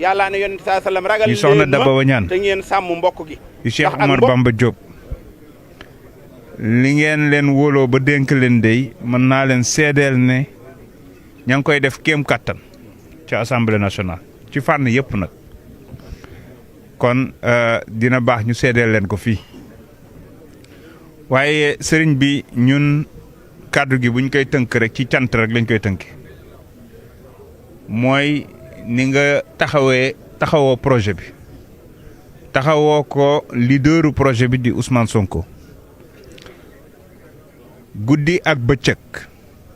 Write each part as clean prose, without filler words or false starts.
yàllaa ne yonent saa sallam ragal yu soxna Daba Wañaan te ngeen sàmm mbokk gi yu Cheikh Omar Bamba Diop li ngeen leen wóoloo ba dénk leen dey mën naa leen seedeel ne ña ngi koy def kéem kattan ci assemblée nationale ci fànn yëpp nag kon dina baax ñu seedeel leen ko fii waaye sëriñ bi ñun kàddu gi buñ koy tënk rek ci cant rek lañ koy tënki mooy ni nga taxawoo projet bi taxawoo ko leaderu projet bi di Ousmane Sonko guddi ak bëccëg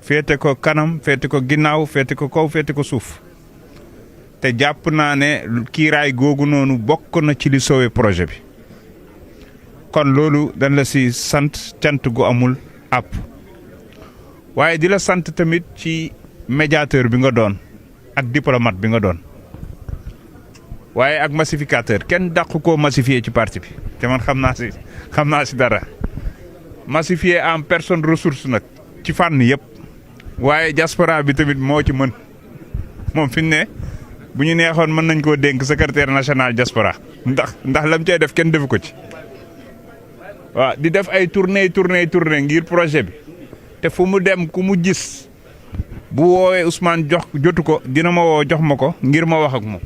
féete ko kanam féete ko ginnaaw féete ko kaw féete ko suuf te jàpp naa ne kiiraay googu noonu bokk na ci li sauvé projet bi kon loolu dañ la si sant cant gu amul àpp waaye di la sant tamit ci médiateur bi nga doon ak diplomate bi nga doon waaye ak massificateur kenn dàq koo massifier ci parti bi te man xam naa si dara massifier en personne ressource nag ci fànn yëpp waaye diaspora bi tamit moo ci mën moom fi ne bu ñu neexoon mën nañ koo dénk secrétaire national diaspora ndax lam cay def kenn defu ko ci waaw di def ay tournée ngir projet bi te fu mu dem ku mu gis bu woowee Ousmane jotu ko dina ma woo jox ma ko ngir ma wax ak moom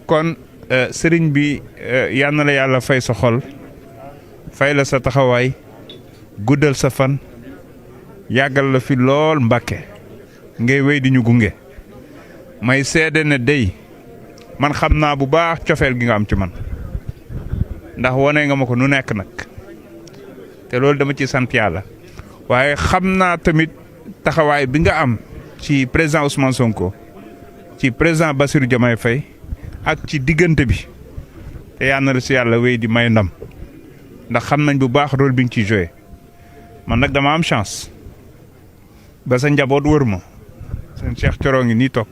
kon sëriñ bi yal na la yàlla fay sa xol fay la sa taxawaay guddal sa fan yàggal la fi lool Mbàkke ngay wéy di ñu gunge may seede ne dey man xam naa bu baax cofeel gi nga am ci man ndax wane nga ma ko nu nekk nag te loolu dama ci sant yàlla waaye xam naa tamit taxawaay bi nga am ci président Ousmane Sonko ci président Bassirou Diomaye Faye ak ci diggante bi te yal na la si yàlla wéy di may ndam ndax xam nañ bu baax rôle bi nga ciy joué man nag dama am chance ba sa njaboot wër ma seen Cheikh Thioro ngi nii toog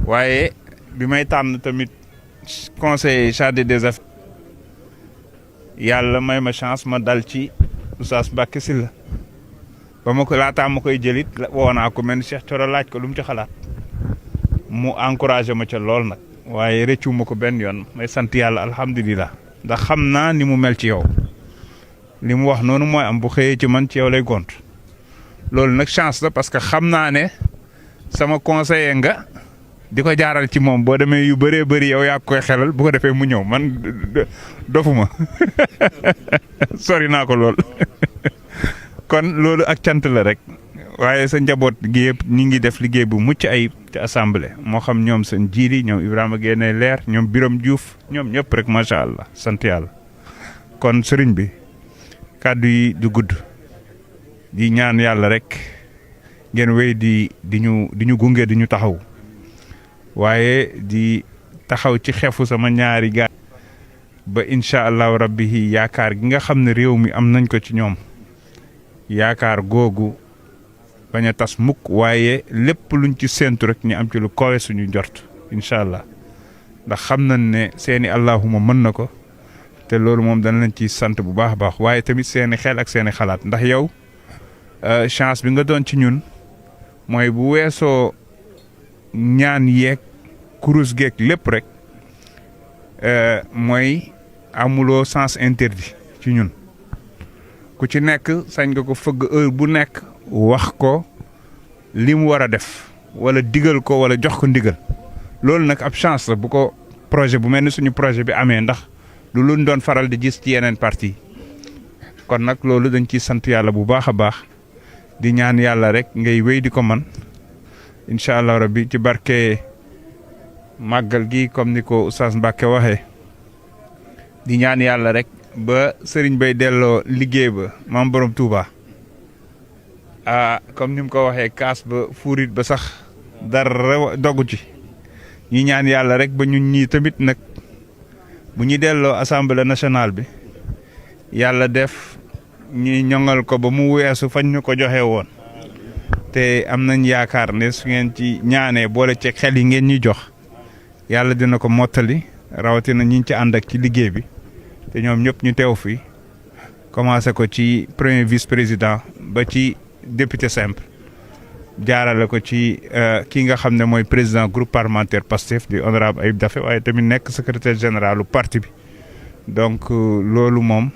waaye bi may tànn tamit conseiller chargé des affaires yàlla may ma chance ma dal ci Oustaz Mbacké Sylla ba ma ko laataa ma koy jëlit woo naa ko mel ni Cheikh Thioro laaj ko lu mu ci xalaat mu encouragé ma ca lool nag waaye rëccu ma ko benn yoon may sant yàlla alhamdulilah ndax xam naa ni mu mel ci yow li mu wax noonu mooy am bu xëyee ci man ci yow lay gont loolu nag chance la parce que xam naa ne sama conseiller nga di ko jaaral ci moom boo demee yu bëree bëri yow yaa koy xelal bu ko defee mu ñëw man dofuma sori naa ko lool kon loolu ak cant la rek waaye sa njaboot gi yëpp ñi ngi def liggéey bu mucc ayib ci assemblée moo xam ñoom seen jiiri ñoom Ibrahima Guèye leer ñoom Biram Diouf ñoom ñëpp rek macha allah sant yàlla kon sëriñ bi kàddu yi du gudd di ñaan yàlla rek ngeen wéy di ñu gunge di ñu taxaw waaye di taxaw ci xefu sama ñaari gaay ba incha allahu rabbi yaakaar gi nga xam ne réew mi am nañ ko ci ñoom yaakaar googu bañ a tas mukk waaye lépp luñ ci séentu rek ñu am ci lu kowe suñu njort incha allah ndax xam nañ ne seeni allahuma mën na ko te loolu moom dana leen ci sant bu baax a baax waaye tamit seeni xel ak seeni xalaat ndax yow chance bi nga doon ci ñun mooy bu weesoo ñaan yeeg kurus geeg lépp rek mooy amuloo sens interdit ci ñun ku ci nekk sañ nga ko fëgg heure bu nekk wax ko li mu war a def wala digal ko wala jox ko ndigal loolu nag ab chance la bu ko projet bu mel ni suñu projet bi amee ndax lu luñ doon faral di gis ci yeneen parti kon nag loolu dañ ciy sant yàlla bu baax a baax di ñaan yàlla rek ngay wéy di ko man incha allah rabbi ci barke màggal gi comme ni ko Oustaz Mbacké waxee di ñaan yàlla rek ba sëriñ bay delloo liggéey ba maam borom Touba comme ni mu ko waxee kaas ba fuurit ba sax dara dogu ci ñi ñaan yàlla rek ba ñun ñii tamit nag bu ñu delloo assemblée nationale bi yàlla def ñuy ñoŋal ko ba mu weesu fañ ñu ko joxe woon te am nañ yaakaar ne su ngeen ci ñaanee boole ci xel yi ngeen ñuy jox yàlla dina ko mottali rawatina ñi ci ànd ak ci liggéey bi te ñoom ñëpp ñu teew fi commencé ko ci premier vice président ba ci député simple jaarale ko ci ki nga xam ne mooy président groupe parlementaire Pastef di honorable Ayib Daffé waaye tamit nekk secrétaire général parti bi donc loolu moom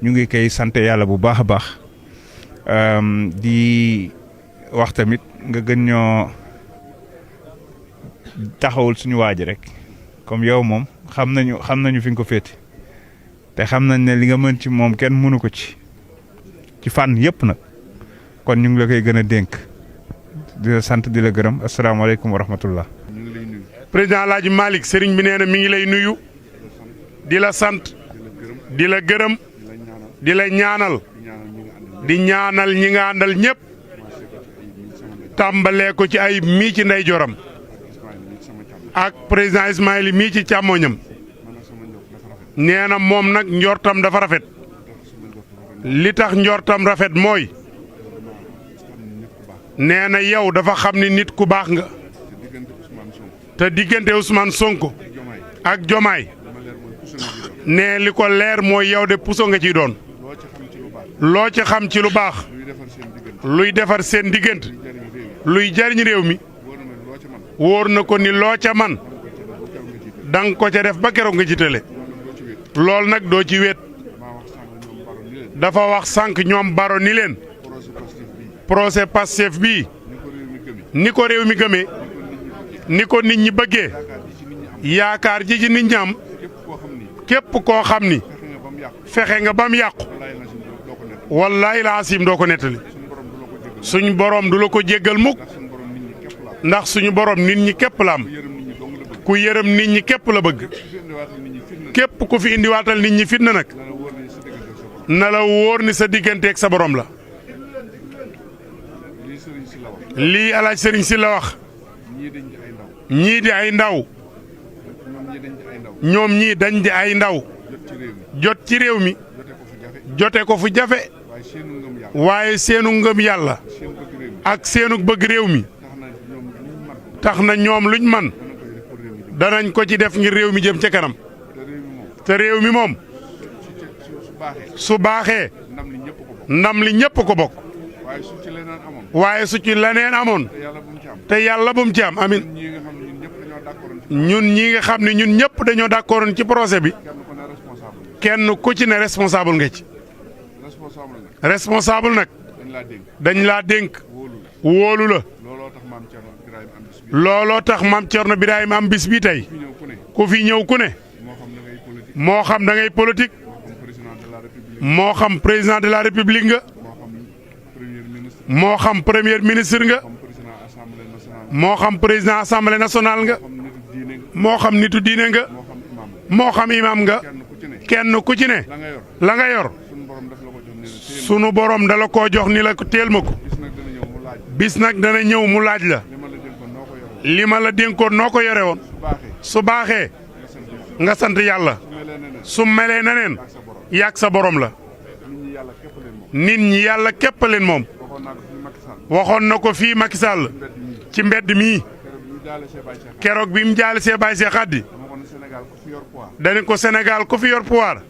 ñu ngi koy sant yàlla bu baax a baax di wax tamit nga gën ñoo taxawul suñu waa ji rek comme yow moom xam nañu fi nga ko féete te xam nañ ne li nga mën ci moom kenn mënu ko ci fànn yëpp nag kon ñu ngi la koy gën a dénk di la sant di la gërëm asalaamaaleykum wa rahmatullah. président El Hadj Malick sëriñ bi nee na mi ngi lay nuyu di la sant di la gërëm di la ñaanal di ñaanal ñi nga àndal ñëpp tàmbalee ko ci ay mii ci ndeyjooram ak président Ismaïla mii ci càmmoñam nee na moom nag njortam dafa rafet li tax njortam rafet mooy nee na yow dafa xam ni nit ku baax nga te diggante Ousmane Sonko ak Jomaay nee li ko leer mooy yow de puso nga ciy doon loo ci xam ci lu baax luy defar seen diggante luy jariñ réew mi wóor na ko ni loo ca man danga ko ca def ba keroog nga ci tële loolu nag doo ci wéet dafa wax sànq ñoom baro ni leen projet Pastef bii ni ko réew mi gëmee ni ko nit ñi bëggee yaakaar ji ci nit ñi am képp koo xam ni fexe nga ba mu yàqu wallaay la asim doo ko nettali suñu borom du la ko jéggal mukk ndax suñu borom nit ñi képp la am ku yërëm nit ñi képp la bëgg képp ku fi indiwaatal nit ñi fitna nag na la wóor ni sa digganteeg sa borom la lii alaaj sëriñ si la wax ñii di ay ndaw ñoom ñii dañ di ay ndaw jot ci réew mi jote ko fu jafe waaye seenu ngëm yàlla ak seenu bëgg réew mi tax na ñoom luñ man danañ ko ci def ngir réew mi jëm ca kanam te réew mi moom su baaxee ndam li ñëpp ko bokk waaye su ci leneen amoon te yàlla bu mu ci am amin ñun ñi nga xam ne ñun ñëpp dañoo d'accord ci projet bi kenn ku ci ne responsable nga ci responsable nag dañ laa dénk wóolu la looloo tax maam Thierno Birahim am bis bi tey ku fi ñëw ku ne moo xam da ngay politique moo xam président de la république nga moo xam premier ministre nga moo xam président assemblée nationale nga moo xam nitu diine nga moo xam imam nga kenn ku ci ne la nga yor sunu borom dala koo jox ni la teel ma ko bis nag dana ñëw mu laaj la li ma la dénkoon noo ko yore woon su baaxee nga sant yàlla su melee na neen yàgg sa borom la nit ñi yàlla képp leen moom waxoon na ko fii Macky Sall ci mbedd mii keroog bi mu jaale see Baye Cheikh Khady dañu ko Sénégal ku fi yor pouvoir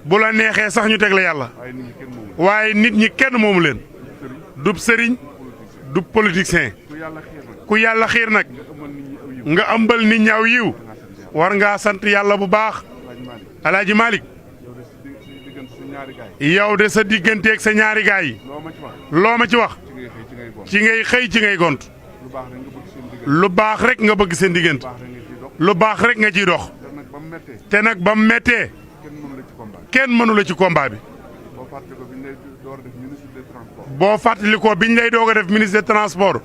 bu la neexee sax ñu teg la yàlla waaye nit ñi kenn moomu leen dub sëriñ dub politicien ku yàlla xiir nag nga ëmbal nit ñi aw yiw war ngaa sant yàlla bu baax Alaaji Malick yow de sa digganteeg sa ñaari gaay yi loo ma ci wax ci ngay xëy ci ngay gont lu baax rek nga bëgg seen diggante lu baax rek nga ciy dox te nag ba mu méttee kenn mënu la ci combat bi boo fàttalikoo biñ lay doog a def ministre des transports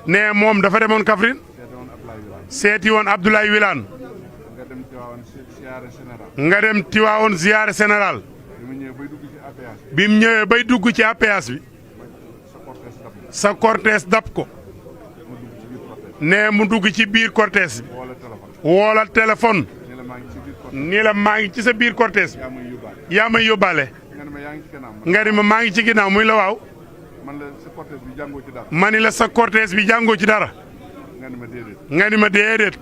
ne moom dafa demoon Kaffrine seeti woon Abdoulaye Wilane nga dem Tiwaawoon ziyaare général bi mu ñëwee bay dugg ci APS bi sa cortège dab ko ne mu dugg ci biir cortège bi woola téléphone ni la maa ngi ci sa biir cortège bi yaa may yóbbaale nga ni ma maa ngi ci ginnaaw muy la waaw ma ni la sa cortège bi jàngoo ci dara nga ni ma déedéet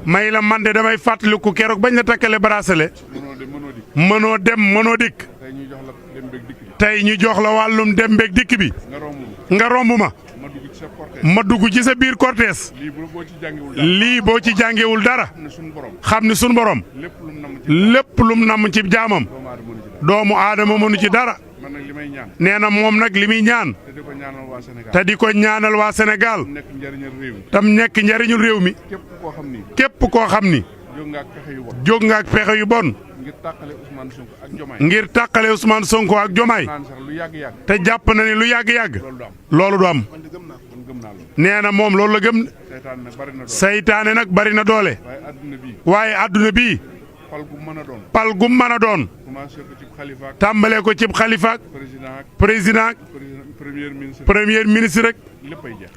may la man de damay fàttaliku keroog bañ la takkale bracelet mënoo dem mënoo dikk tey ñu jox la wàllum dem beeg dikk bi nga romb ma ma dugg ci sa biir cortège lii boo ci jàngewul dara xam ni sunu borom lépp lum namm ci jaamam doomu aadama mënu ci dara nee na moom nag li muy ñaan te di ko ñaanal waa Sénégal tam nekk njariñul réew mi képp koo xam ni jóg nga ak pexe yu bon ngir tàqale Ousmane Sonko ak Diomaye te jàpp na ni lu yàgg-yàgg loolu du am nee na moom loolu la gëm saytaane nag bari na doole waaye adduna bii pal gu mën a doon tàmbalee ko cib xalifa président premier ministre rek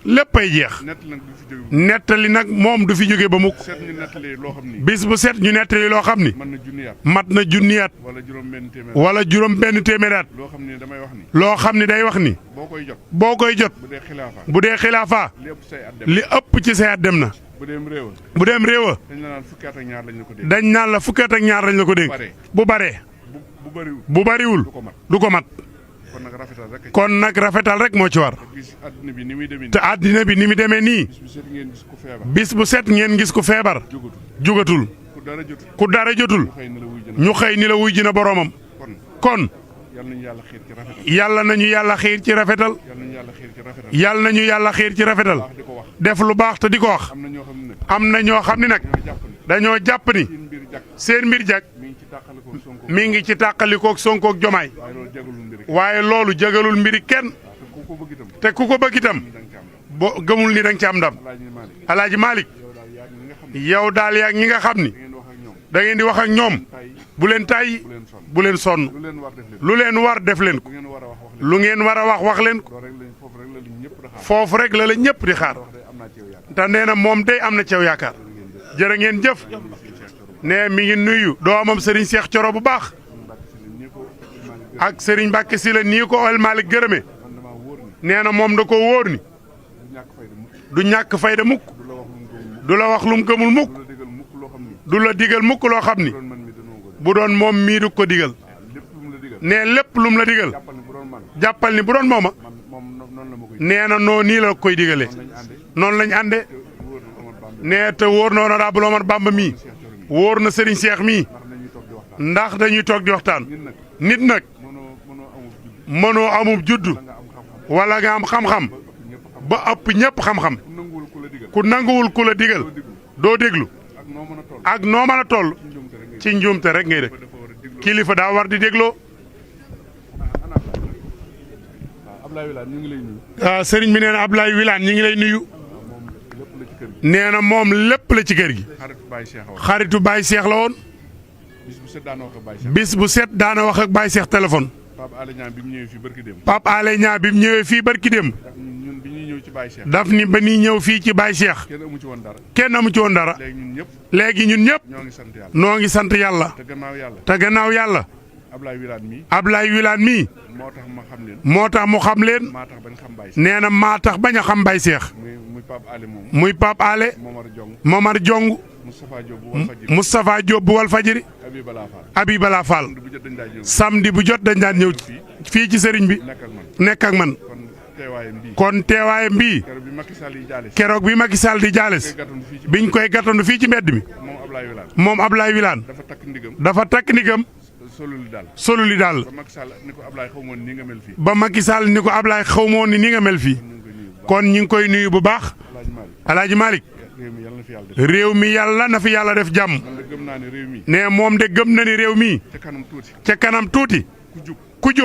léppay jeex nettali nag moom du fi jóge ba mukk bis bu set ñu nettali loo xam ni mat na junniyaat wala juróom benn téeméeraat loo xam ni day wax ni boo koy jot bu dee xilaafa li ëpp ci say at dem na bu dem réewa dañ naan la fukki at ak ñaar lañ la ko dégg bu baree bu bariwul du ko mat kon nag rafetal rek moo ci war te àddina bi ni mu demee nii bis bu set ngeen gis ku feebar jugatul ku dara jotul ñu xëy ni la wuy ji na boroomam kon yàlla nañu yàlla xiir ci rafetal yàlla nañu yàlla xiir ci rafetal def lu baax te di ko wax am na ñoo xam ne nag dañoo jàpp ni seen mbir jag mi ngi ci tàqalikook Sonko ak Diomaye waaye loolu jagalul mbiri kenn te ku ko bëgg itam boo gëmul ni da nga ci am ndam Alaaji Malick yow daal yaag ñi nga xam ni da ngeen di wax ak ñoom bu leen tàyyi bu leen sonn lu leen war def leen ko lu ngeen war a wax leen ko foofu rek la ñëpp di xaar te nee na moom day am na ceew yaakaar jërë ngeen jëf ne mi ngi nuyu doomam Serigne Cheikh Thioro bu baax ak Serigne Mbacke Sylla nii ko El Malick gërëme nee na moom da ko wóor ni du ñàkk fayda mukk du la wax lum gëmul mukk du la digal mukk loo xam ni bu doon moom mii du ko digal nee lépp lum la digal jàppal ni bu doon mooma nee na noo nii la koy digalee noonu lañ ànde nee te wóor na honorable Omar Bamba mii wóor na Serigne Cheikh mii ndax dañuy toog di waxtaan nit nag mënoo amub juddu wala nga am xam-xam ba ëpp ñëpp xam-xam ku nanguwul ku la digal doo déglu ak noo mën a toll ci njuumte rek ngay def kilifa daa war di dégloo. sëriñ bi nee na Ablaye Wilane ñu ngi lay nuyu. nee na moom lépp la ci kër gi. xaritu Baye Cheikh la woon. bis bu set daana wax ak Baye Cheikh téléphone. Pape Alé Niang bi mu ñëwee fii barki dem. Pape Alé Niang bi mu ñëwee fii barki dem. ñun bi ñuy ñëw ci Baye Cheikh. daf ni ba ñuy ñëw fii ci Baye Cheikh. kenn amu ci woon dara. kenn amu ci woon dara. léegi ñun ñëpp. ñoo ngi sant yàlla. noo ngi sant yàlla. te gannaaw yàlla. Ablaye Wilane mii. Ablaye Wilane mii. moo tax ma xam leen. moo tax mu xam leen. maa tax bañ xam Baye Cheikh. nee na maa tax bañ a xam Baye Cheikh. muy Pape Alé moom. muy Pape Alé. Momar Jong. Moustapha Diop bu Walfadjri. Abibala Fall. samedi bu jot dañ daan ñëw fii ci sëriñ bi. nekk ak man. kon teewaayam bii. keroog bi Macky Sall di jaales. biñ koy gàttandu fii ci mbedd mi. moom Ablaye Wilane. dafa takk ndigam. solu li daal. ba Macky Sall ni ko Ablaye xaw ma woon ni nga mel fii. kon ñu ngi koy nuyu bu baax. Alaaji Malick. réew mi yàlla na fi yàlla def jàmm. ne moom de gëm na ni réew mi. ca kanam tuuti.